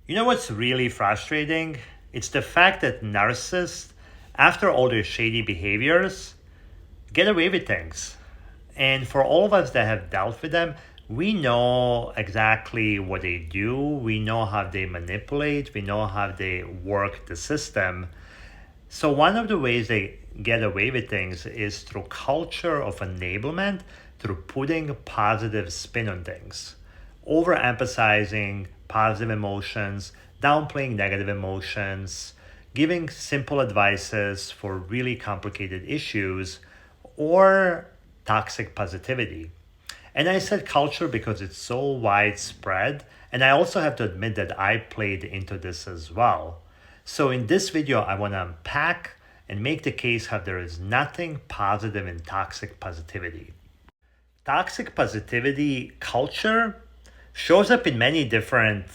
You know what's really frustrating? It's the fact that narcissists, after all their shady behaviors, get away with things. And for all of us that have dealt with them, we know exactly what they do. We know how they manipulate. We know how they work the system. So, one of the ways they get away with things is through culture of enablement, through putting positive spin on things, overemphasizing positive emotions, downplaying negative emotions, giving simple advices for really complicated issues, or toxic positivity. And I said culture because it's so widespread. And I also have to admit that I played into this as well. So in this video, I want to unpack and make the case how there is nothing positive in toxic positivity. Toxic positivity culture shows up in many different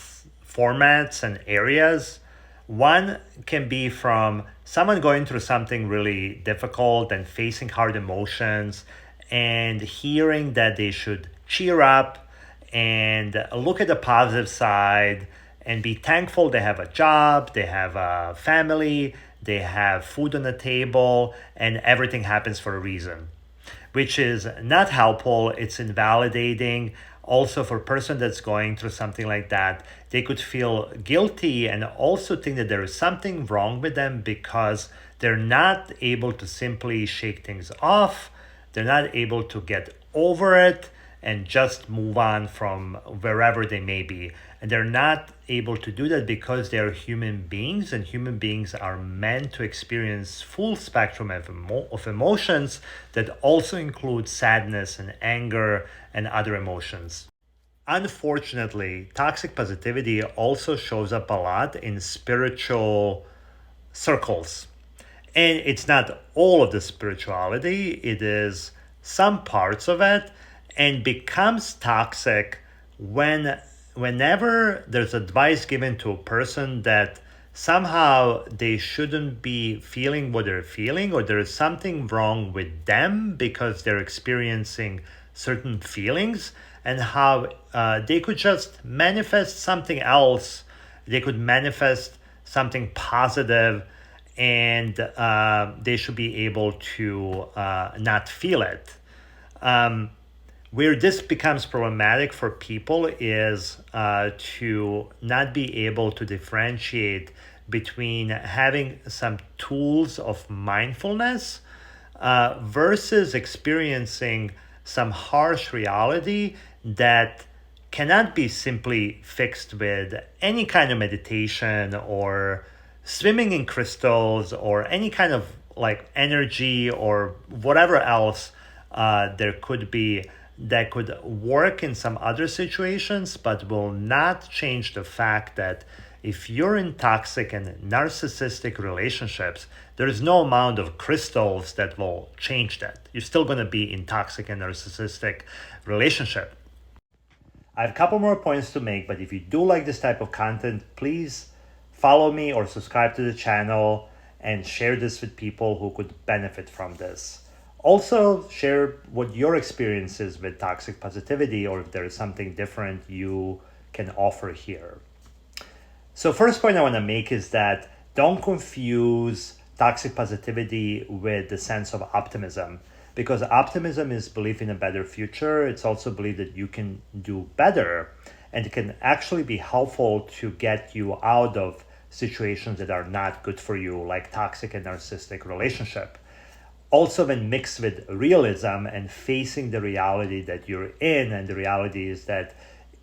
formats and areas. One can be from someone going through something really difficult and facing hard emotions and hearing that they should cheer up and look at the positive side and be thankful they have a job, they have a family, they have food on the table, and everything happens for a reason, which is not helpful. It's invalidating. Also, for a person that's going through something like that, they could feel guilty and also think that there is something wrong with them because they're not able to simply shake things off. They're not able to get over it and just move on from wherever they may be. And they're not able to do that because they're human beings, and human beings are meant to experience full spectrum of emotions that also include sadness and anger and other emotions. Unfortunately, toxic positivity also shows up a lot in spiritual circles. And it's not all of the spirituality, it is some parts of it, and becomes toxic whenever there's advice given to a person that somehow they shouldn't be feeling what they're feeling, or there is something wrong with them because they're experiencing certain feelings, and how they could just manifest something else. They could manifest something positive, and they should be able to not feel it. Where this becomes problematic for people is to not be able to differentiate between having some tools of mindfulness versus experiencing some harsh reality that cannot be simply fixed with any kind of meditation or swimming in crystals or any kind of like energy or whatever else there could be that could work in some other situations, but will not change the fact that if you're in toxic and narcissistic relationships, there is no amount of crystals that will change that. You're still going to be in toxic and narcissistic relationship. I have a couple more points to make, but if you do like this type of content, please follow me or subscribe to the channel and share this with people who could benefit from this. Also, share what your experience is with toxic positivity, or if there is something different you can offer here. So first point I want to make is that don't confuse toxic positivity with the sense of optimism, because optimism is belief in a better future. It's also belief that you can do better, and it can actually be helpful to get you out of situations that are not good for you, like toxic and narcissistic relationship. Also, when mixed with realism and facing the reality that you're in, and the reality is that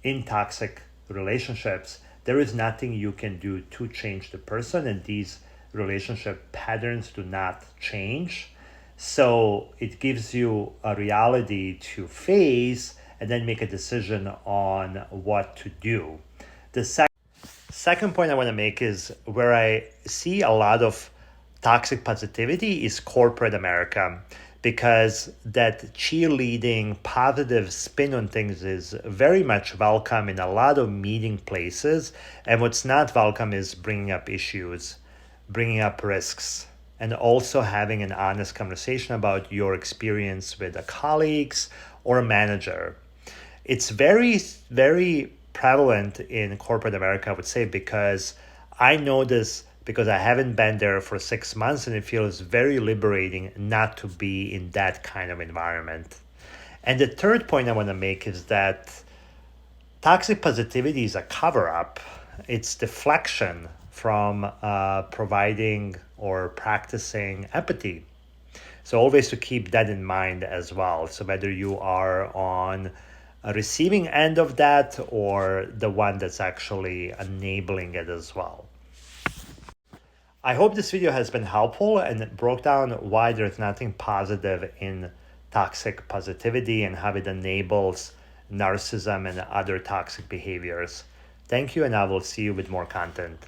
in toxic relationships, there is nothing you can do to change the person, and these relationship patterns do not change. So it gives you a reality to face and then make a decision on what to do. The second point I want to make is where I see a lot of toxic positivity is corporate America, because that cheerleading positive spin on things is very much welcome in a lot of meeting places. And what's not welcome is bringing up issues, bringing up risks, and also having an honest conversation about your experience with a colleagues or a manager. It's very, very prevalent in corporate America, I would say, because I know this because I haven't been there for 6 months, and it feels very liberating not to be in that kind of environment. And the third point I want to make is that toxic positivity is a cover up, it's deflection from providing or practicing empathy. So, always to keep that in mind as well. So, whether you are on a receiving end of that or the one that's actually enabling it as well. I hope this video has been helpful and it broke down why there's nothing positive in toxic positivity and how it enables narcissism and other toxic behaviors. Thank you, and I will see you with more content.